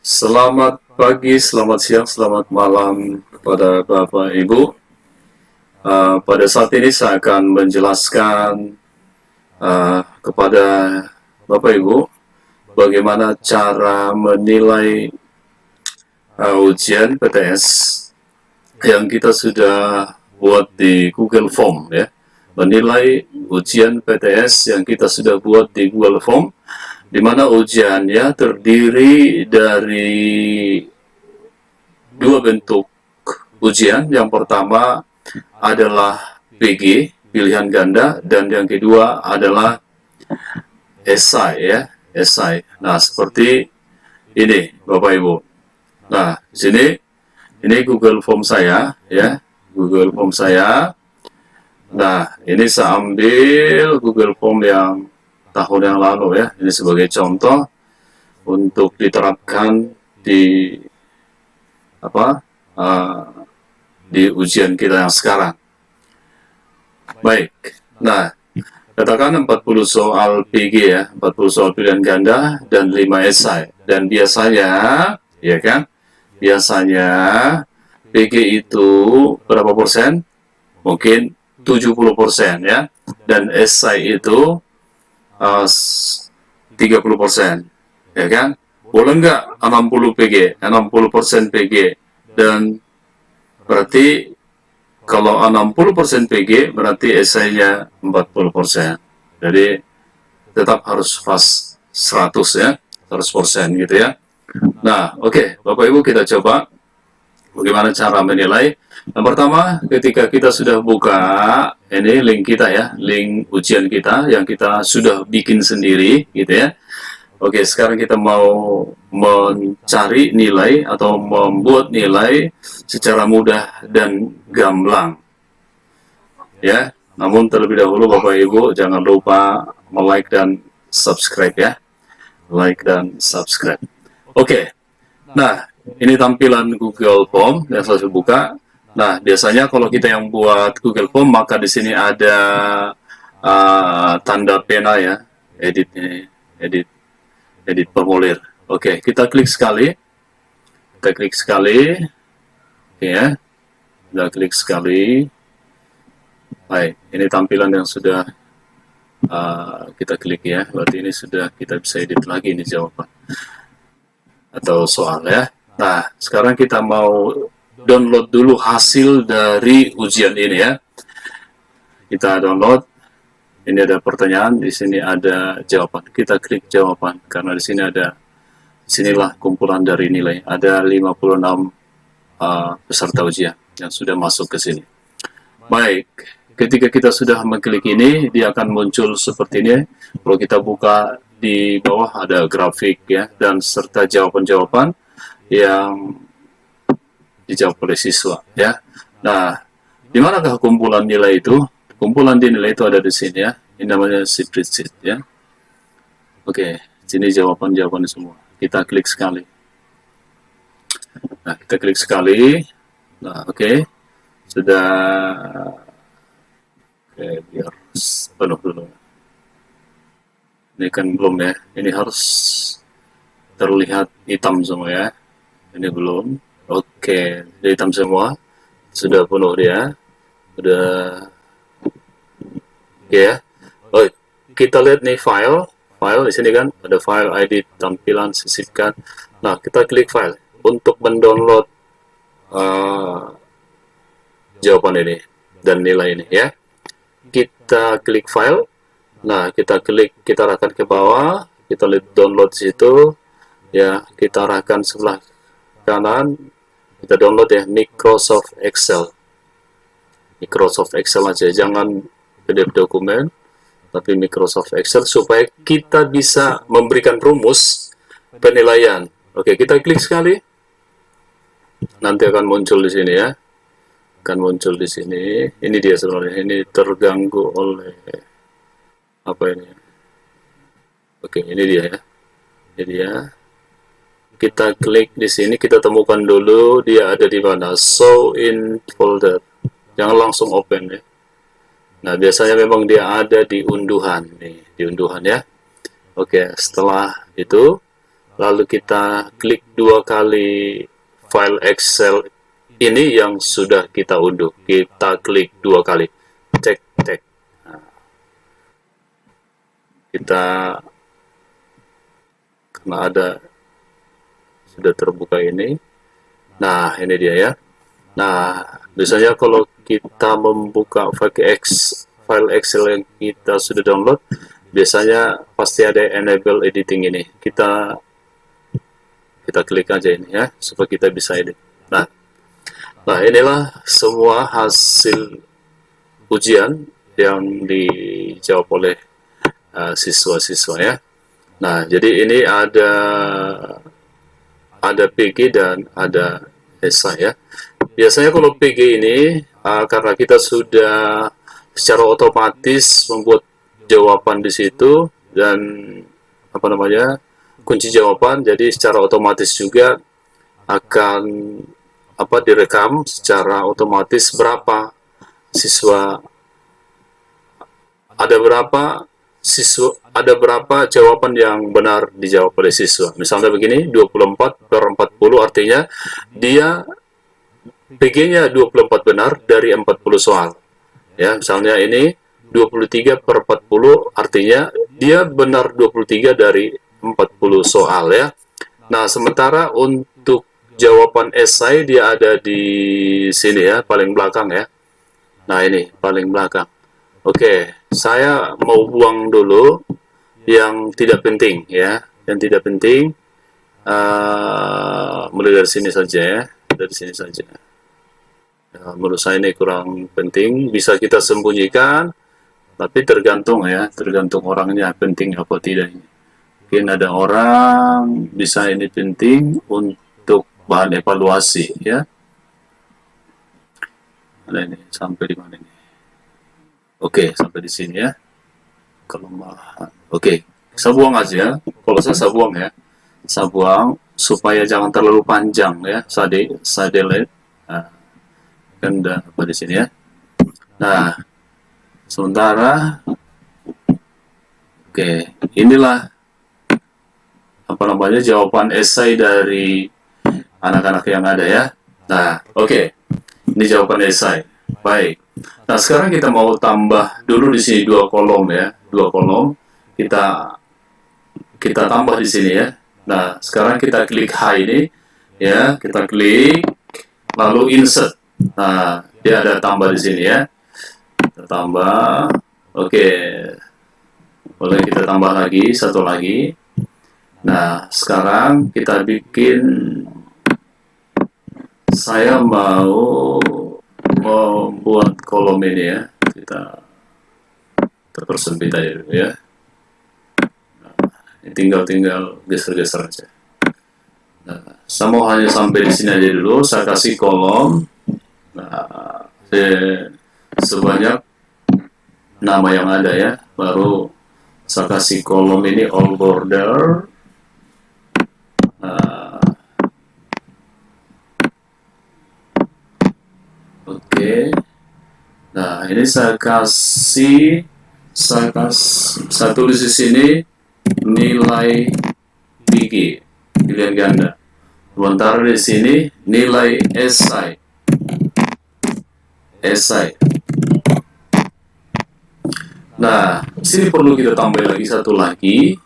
Selamat pagi, selamat siang, selamat malam kepada Bapak Ibu. Pada saat ini saya akan menjelaskan kepada Bapak Ibu bagaimana cara menilai ujian PTS yang kita sudah buat di Google Form, ya. Menilai ujian PTS yang kita sudah buat di Google Form, di mana ujiannya terdiri dari dua bentuk ujian. Yang pertama adalah PG, pilihan ganda, dan yang kedua adalah esai, ya, esai. Nah, seperti ini, Bapak Ibu. Nah, di sini ini Google Form saya, ya, Google Form saya. Nah, ini saya ambil Google Form yang tahun yang lalu, ya. Ini sebagai contoh untuk diterapkan di di ujian kita yang sekarang. Baik. Nah, katakan 40 soal PG, ya, 40 soal pilihan ganda dan 5 esai. Dan biasanya, ya kan? Biasanya PG itu berapa persen? Mungkin 70%, ya. Dan esai itu 30%, ya kan? Boleh nggak 60 PG, 60% PG? Dan berarti kalau 60% PG berarti esainya 40%. Jadi tetap harus pas 100, ya, 100% gitu, ya. Nah, oke, Bapak Ibu, kita coba bagaimana cara menilai. Yang pertama, ketika kita sudah buka ini link kita, ya, link ujian kita yang kita sudah bikin sendiri gitu, ya. Oke, sekarang kita mau mencari nilai atau membuat nilai secara mudah dan gamblang, ya. Namun terlebih dahulu Bapak Ibu jangan lupa like dan subscribe, ya. Like dan subscribe. Oke. Nah, ini tampilan Google Form yang saya buka. Nah, biasanya kalau kita yang buat Google Form, maka di sini ada tanda pena, ya, edit formulir. Oke, kita klik sekali. Kita klik sekali. Oke, ya. Kita klik sekali. Baik, ini tampilan yang sudah kita klik, ya. Berarti ini sudah kita bisa edit lagi ini jawaban atau soal, ya. Nah, sekarang kita mau download dulu hasil dari ujian ini, ya. Kita download. Ini ada pertanyaan, di sini ada jawaban. Kita klik jawaban karena di sini ada, sinilah kumpulan dari nilai. Ada 56 peserta ujian yang sudah masuk ke sini. Baik, ketika kita sudah mengklik ini, dia akan muncul seperti ini. Kalau kita buka di bawah ada grafik, ya, dan serta jawaban-jawaban yang dijawab oleh siswa, ya. Nah, di manakah kumpulan nilai itu? Kumpulan di nilai itu ada di sini, ya. Ini namanya spreadsheet, ya. Oke, sini jawaban-jawaban semua. Kita klik sekali. Nah, kita klik sekali. Nah, oke. Sudah. Oke, biar penuh dulu. Ini kan belum, ya. Ini harus terlihat hitam semua, ya. Ini belum. Oke, jadi hitam semua. Sudah penuh dia. Sudah. Oke, ya. Oh, kita lihat nih file di sini kan ada file ID tampilan sisipkan. Nah, kita klik file untuk mendownload jawaban ini dan nilai ini, ya. Kita klik file. Nah, kita arahkan ke bawah, kita lihat download situ, ya. Kita arahkan sebelah kanan, kita download, ya, Microsoft Excel aja, jangan PDF dokumen, tapi Microsoft Excel, supaya kita bisa memberikan rumus penilaian. Oke, kita klik sekali, nanti akan muncul di sini, ya. Akan muncul di sini. Ini dia sebenarnya. Ini terganggu oleh apa ini? Oke, ini dia, ya. Ini dia. Kita klik di sini, kita temukan dulu dia ada di mana. Show in folder. Jangan langsung open, ya. Nah, biasanya memang dia ada di unduhan nih, di unduhan, ya. Oke, setelah itu lalu kita klik 2 kali file Excel ini yang sudah kita unduh. Kita klik 2 kali, cek. Nah, kita karena ada sudah terbuka ini. Nah, ini dia ya. Nah, biasanya kalau kita membuka file Excel yang kita sudah download, biasanya pasti ada enable editing ini. Kita klik aja ini ya, supaya kita bisa edit. Nah, inilah semua hasil ujian yang dijawab oleh siswa-siswa ya. Nah, jadi ini ada PG dan ada esai ya. Biasanya kalau PG ini karena kita sudah secara otomatis membuat jawaban di situ dan kunci jawaban, jadi secara otomatis juga akan direkam secara otomatis berapa siswa, ada berapa jawaban yang benar dijawab oleh siswa. Misalnya begini, 24/40 artinya dia PG-nya 24 benar dari 40 soal. Ya, misalnya ini 23/40 artinya dia benar 23 dari 40 soal ya. Nah, sementara untuk jawaban esai dia ada di sini ya, paling belakang ya. Nah, ini paling belakang. Oke, saya mau buang dulu yang tidak penting ya, yang tidak penting. Mulai dari sini saja ya, dari sini saja. Menurut saya ini kurang penting, bisa kita sembunyikan, tapi tergantung ya, tergantung orangnya penting apa tidak. Mungkin ada orang bisa ini penting untuk bahan evaluasi ya. Ada ini sampai di mana ini? Oke, sampai di sini ya. Kelemahan. Oke, saya buang aja. Kalau saya buang ya, saya buang supaya jangan terlalu panjang ya. Saya delete. Nah, kan udah apa di sini ya. Nah, sementara oke, inilah jawaban esai dari anak-anak yang ada ya. Nah, oke. Ini jawaban esai. Baik. Nah, sekarang kita mau tambah dulu di sini 2 kolom ya. 2 kolom. Kita tambah di sini ya. Nah, sekarang kita klik H ini ya, kita klik lalu insert. Nah, dia ada tambah di sini ya. Kita tambah. Oke. Boleh kita tambah lagi, satu lagi. Nah, sekarang kita bikin, saya mau membuat kolom ini ya. Kita persempit aja dulu ya. Nah, tinggal geser-geser aja. Nah, saya mau hanya sampai di sini aja dulu. Saya kasih kolom. Nah, sebanyak nama yang ada ya. Baru saya kasih kolom ini all border. Oke. Nah, ini saya tulis di sini nilai PG pilihan ganda. Sementara di sini nilai esai. Nah, sini perlu kita tambah lagi satu lagi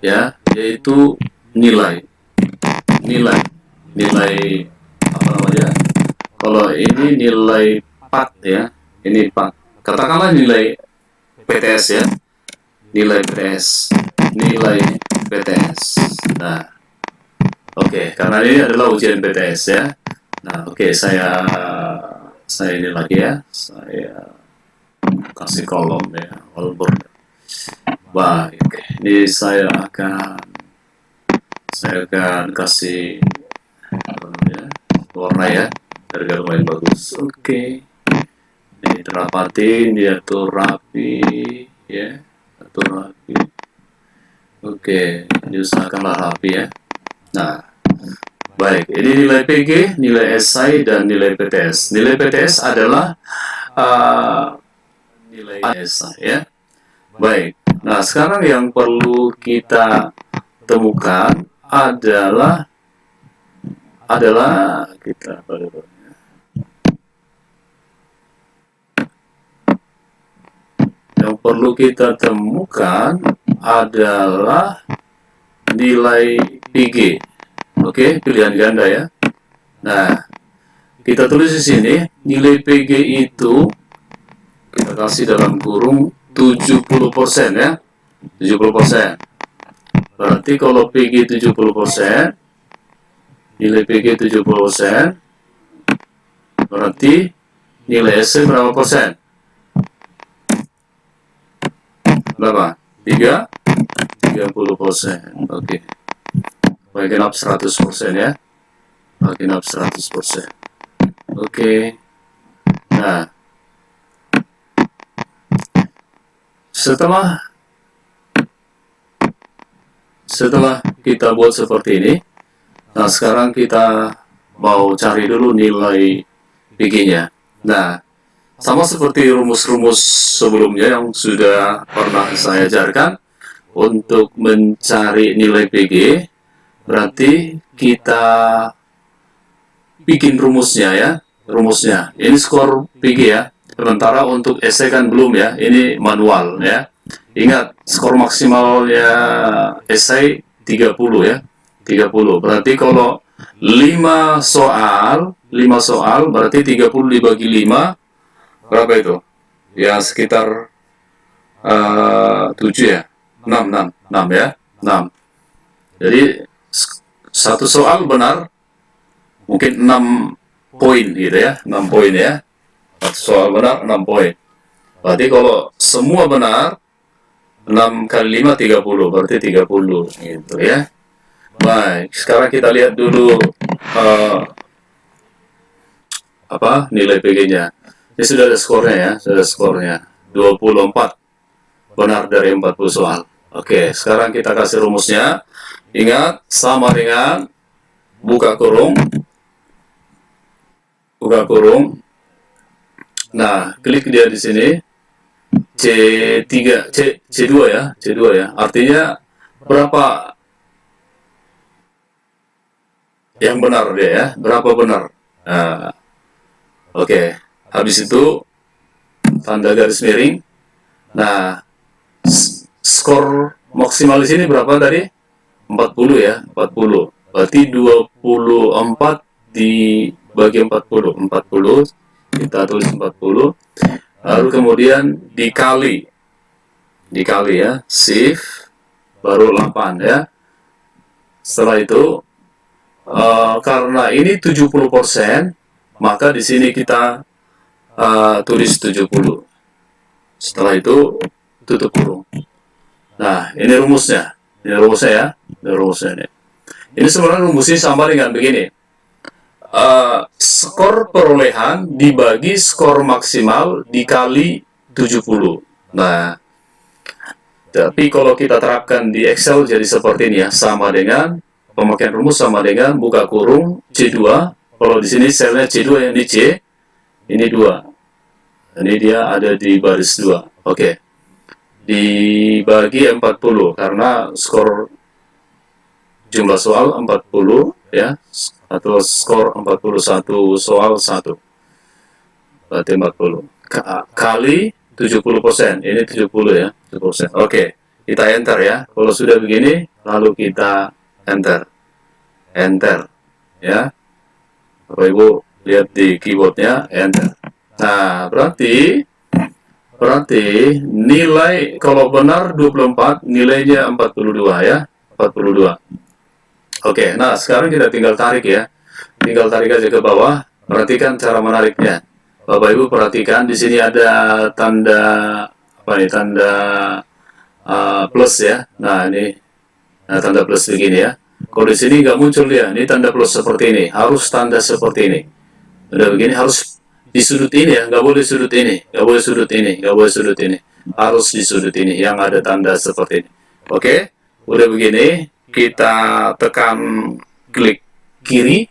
ya, yaitu nilai apa namanya? Kalau ini nilai PAT ya, ini PAT. Katakanlah nilai PTS ya, nilai PTS. Nah, oke, karena ini adalah ujian PTS ya. Nah, oke, saya ini lagi ya, saya kasih kolom ya, all border. Baik, oke. Ini saya akan kasih warna ya, biar lumayan bagus. Oke. Ini dirapatin, diatur rapi ya, atur rapi. Oke, diusahakanlah rapi ya. Nah, baik, ini nilai PG, nilai esai, dan nilai PTS. Nilai PTS adalah nilai esai ya. Baik, nah sekarang yang perlu kita temukan adalah kita yang perlu kita temukan adalah nilai PG. Oke, pilihan ganda ya. Nah, kita tulis di sini nilai PG itu kita kasih dalam kurung 70% ya. 70%. Berarti kalau PG 70%, nilai PG 70%, berarti nilai SC berapa persen? Berapa? 30%. Oke. Bagian up 100% ya. Bagian up 100%. Oke. Nah, setelah kita buat seperti ini, nah sekarang kita mau cari dulu nilai PG-nya. Nah, sama seperti rumus-rumus sebelumnya yang sudah pernah saya ajarkan, untuk mencari nilai PG, berarti kita bikin rumusnya ya. Rumusnya, ini skor PG ya. Sementara untuk essay kan belum ya, ini manual ya. Ingat, skor maksimalnya essay 30 ya. 30, berarti kalau 5 soal berarti 30 dibagi 5, berapa itu? Ya sekitar 7 ya, 6 ya, 6. Jadi satu soal benar mungkin 6 poin gitu ya, 6 poin ya. Satu soal benar 6 poin. Berarti kalau semua benar 6 kali 5 30, berarti 30 gitu ya. Baik, sekarang kita lihat dulu nilai PG-nya. Ini sudah ada skornya ya, sudah skornya 24 benar dari 40 soal. Oke, sekarang kita kasih rumusnya. Ingat, sama dengan buka kurung. Nah, klik dia di sini. C2 ya. Artinya berapa yang benar dia ya, berapa benar. Nah, oke. Habis itu tanda garis miring. Nah, skor maksimal di sini berapa tadi? 40 ya, 40. Berarti 24 dibagi 40. 40 kita tulis 40. Lalu kemudian dikali ya, shift baru 8 ya. Setelah itu karena ini 70%, maka di sini kita tulis 70. Setelah itu tutup kurung. Nah, ini rumusnya. Ini rumusnya ya. Ini sebenarnya rumusnya sama dengan begini. Skor perolehan dibagi skor maksimal dikali 70. Nah, tapi kalau kita terapkan di Excel jadi seperti ini ya, sama dengan pemakaian rumus sama dengan buka kurung C2. Kalau di sini selnya C2 yang di C, ini 2. Ini dia ada di baris 2. Oke. Dibagi 40 karena skor jumlah soal 40 ya, atau skor 41 soal 1. Berarti 40 kali 70%. Ini 70 ya, 70%. Oke, kita enter ya. Kalau sudah begini, lalu kita enter ya. Bapak Ibu lihat di keyboardnya, enter. Nah, berarti nilai kalau benar 24, nilainya 42 ya, 42. Oke, nah sekarang kita tinggal tarik ya. Tinggal tarik aja ke bawah. Perhatikan cara menariknya. Bapak Ibu perhatikan di sini ada tanda tanda plus ya. Nah, ini tanda plus begini ya. Kalau di sini nggak muncul dia, ini tanda plus seperti ini. Harus tanda seperti ini. Udah begini harus di sudut ini ya, nggak boleh sudut ini, nggak boleh sudut ini, nggak boleh sudut ini. Harus di sudut ini yang ada tanda seperti ini. Oke, udah begini, kita tekan klik kiri,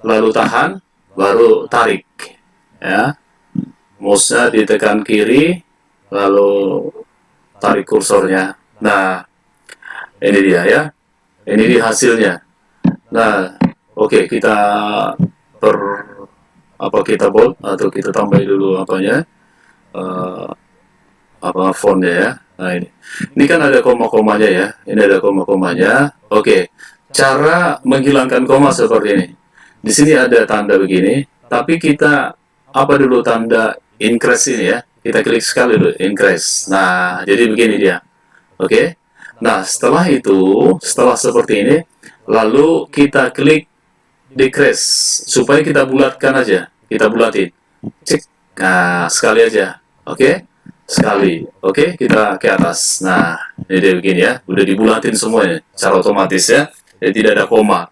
lalu tahan, baru tarik. Ya, mouse-nya ditekan kiri, lalu tarik kursornya. Nah, ini dia ya. Ini dia hasilnya. Nah, oke, kita per kita bold atau kita tambah dulu apanya, uh, fontnya ya. Nah, ini kan ada koma-komanya ya. Ini ada koma-komanya. Oke, cara menghilangkan koma seperti ini. Di sini ada tanda begini, tapi kita apa dulu tanda increase ini ya. Kita klik sekali dulu increase. Nah, jadi begini dia. Oke. Nah, setelah itu, setelah seperti ini, lalu kita klik decrease supaya kita bulatkan aja. Kita bulatin. Cek. Nah, sekali aja. Oke. Sekali. Oke, kita ke atas. Nah, ini dia begini ya. Udah dibulatin semuanya secara otomatis ya. Jadi tidak ada koma.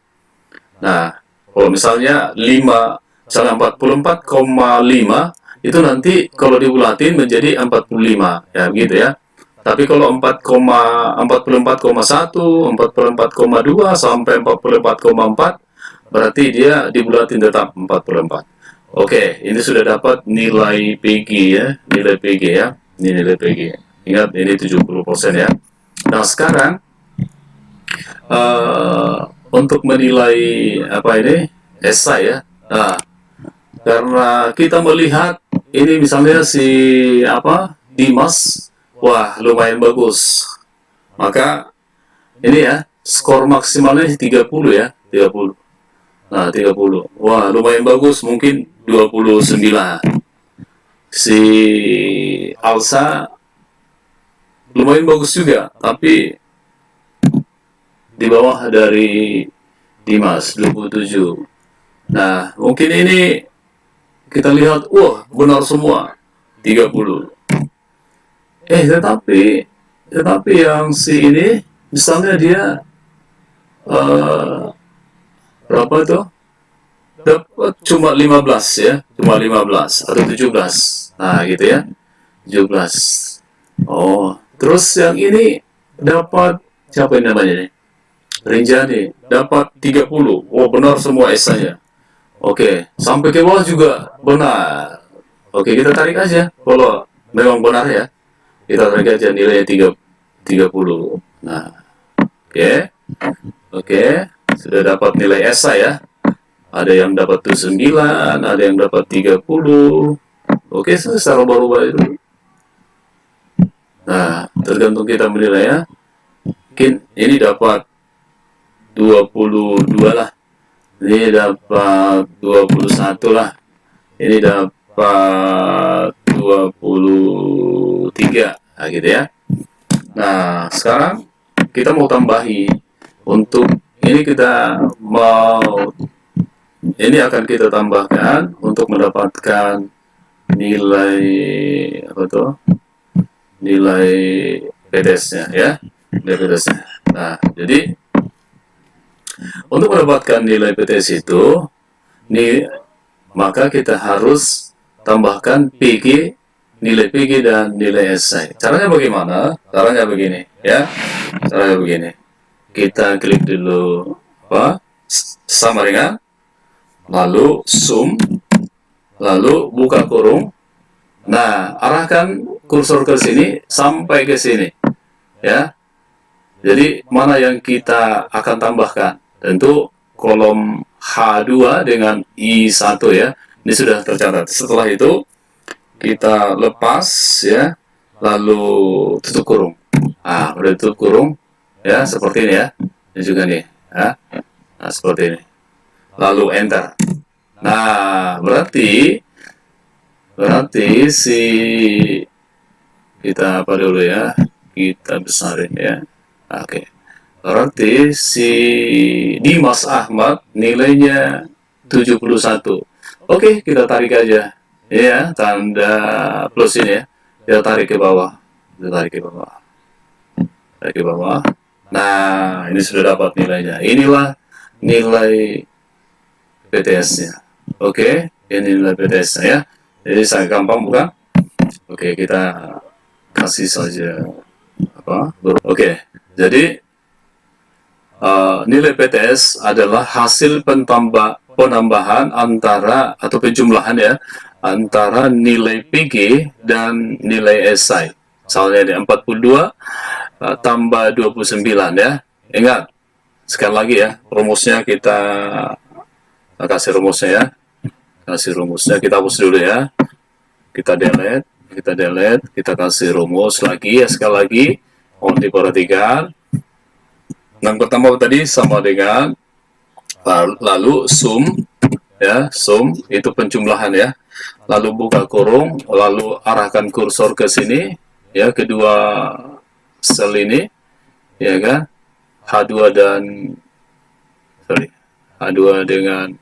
Nah, kalau misalnya 5, misalnya 44,5 itu nanti kalau dibulatin menjadi 45 ya begitu ya. Tapi kalau 44,1, 44,2 sampai 44,4 berarti dia dibulatin tetap 44. Oke, ini sudah dapat nilai PG ya, nilai PG ya. Ini nilai PG. Ingat ini 70% ya. Nah, sekarang untuk menilai apa ini esai ya. Nah, karena kita melihat ini misalnya si Dimas, wah lumayan bagus. Maka ini ya skor maksimalnya 30 ya, 30. Nah, 30. Wah, lumayan bagus, mungkin 29. Si Alsa lumayan bagus juga, tapi di bawah dari Dimas 27. Nah, mungkin ini kita lihat, wah, benar semua 30. Tetapi yang si ini misalnya dia berapa tuh? Dapat cuma 15 ya, cuma 15 atau 17. Nah, gitu ya. 17. Oh, terus yang ini dapat siapa yang namanya nih? Rinjani dapat 30. Oh, benar semua esanya. Oke, sampai ke bawah juga benar. Oke, kita tarik aja kalau memang benar ya. Kita tarik aja nilainya 30. Nah, oke. Oke, sudah dapat nilai esai ya. Ada yang dapat 9, ada yang dapat 30. Oke, secara berubah itu. Nah, tergantung kita menilai ya. Mungkin ini dapat 22 lah. Ini dapat 21 lah. Ini dapat 23. Nah, gitu ya. Nah, sekarang kita mau tambahi. Untuk ini kita mau, ini akan kita tambahkan untuk mendapatkan nilai apa tuh? Nilai PDS-nya ya. Nilai PDS-nya. Nah, jadi untuk mendapatkan nilai PTS itu, maka kita harus tambahkan PG, nilai PG dan nilai SI. Caranya bagaimana? Caranya begini, ya. Caranya begini. Kita klik dulu sama dengan, lalu zoom, lalu buka kurung. Nah, arahkan kursor ke sini sampai ke sini, ya. Jadi mana yang kita akan tambahkan? Tentu kolom H2 dengan I1 ya. Ini sudah tercatat. Setelah itu kita lepas ya, lalu tutup kurung. Nah, udah tutup kurung ya, seperti ini ya. Ini juga nih ya. Nah, seperti ini. Lalu enter. Nah, berarti si kita apa dulu ya? Kita besarin ya. Oke. Berarti si Dimas Ahmad nilainya 71. Oke, kita tarik aja. Ya, tanda plus ini ya. Kita tarik ke bawah. Kita tarik ke bawah. Tarik ke bawah. Nah, ini sudah dapat nilainya. Inilah nilai PTS-nya. Oke, ini nilai PTS-nya ya. Jadi sangat gampang bukan? Oke, kita kasih saja Oke, jadi nilai PTS adalah hasil penambahan antara atau penjumlahan ya antara nilai PG dan nilai SI. Misalnya ada 42 tambah 29 ya. Ingat, Sekali lagi ya, rumusnya kita kasih rumusnya ya. Kasih rumusnya, kita hapus dulu ya. Kita delete, kita kasih rumus lagi ya, sekali lagi. Mohon diperhatikan. Yang pertama tadi sama dengan lalu sum ya, sum itu penjumlahan ya. Lalu buka kurung, lalu arahkan kursor ke sini ya, kedua sel ini ya kan, H2 dan H2 dengan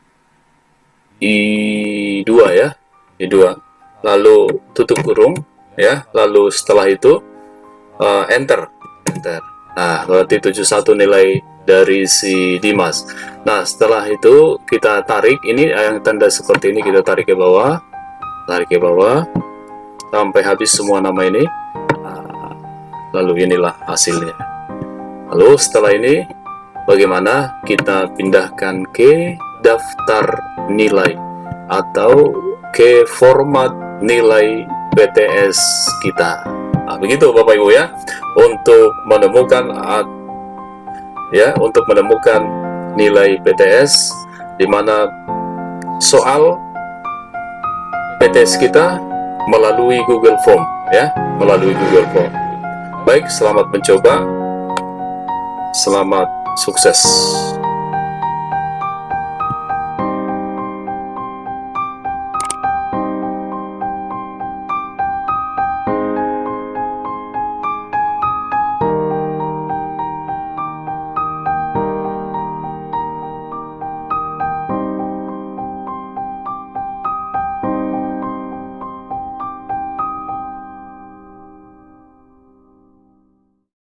I2 ya, I2, lalu tutup kurung ya, lalu setelah itu enter. Nah, berarti 71 nilai dari si Dimas. Nah, setelah itu kita tarik, ini yang tanda seperti ini, kita tarik ke bawah, sampai habis semua nama ini. Lalu inilah hasilnya. Lalu setelah ini bagaimana kita pindahkan ke daftar nilai atau ke format nilai PTS kita. Nah, begitu Bapak Ibu ya, untuk menemukan nilai PTS, di mana soal PTS kita melalui Google Form ya, melalui Google Form. Baik, selamat mencoba, selamat sukses.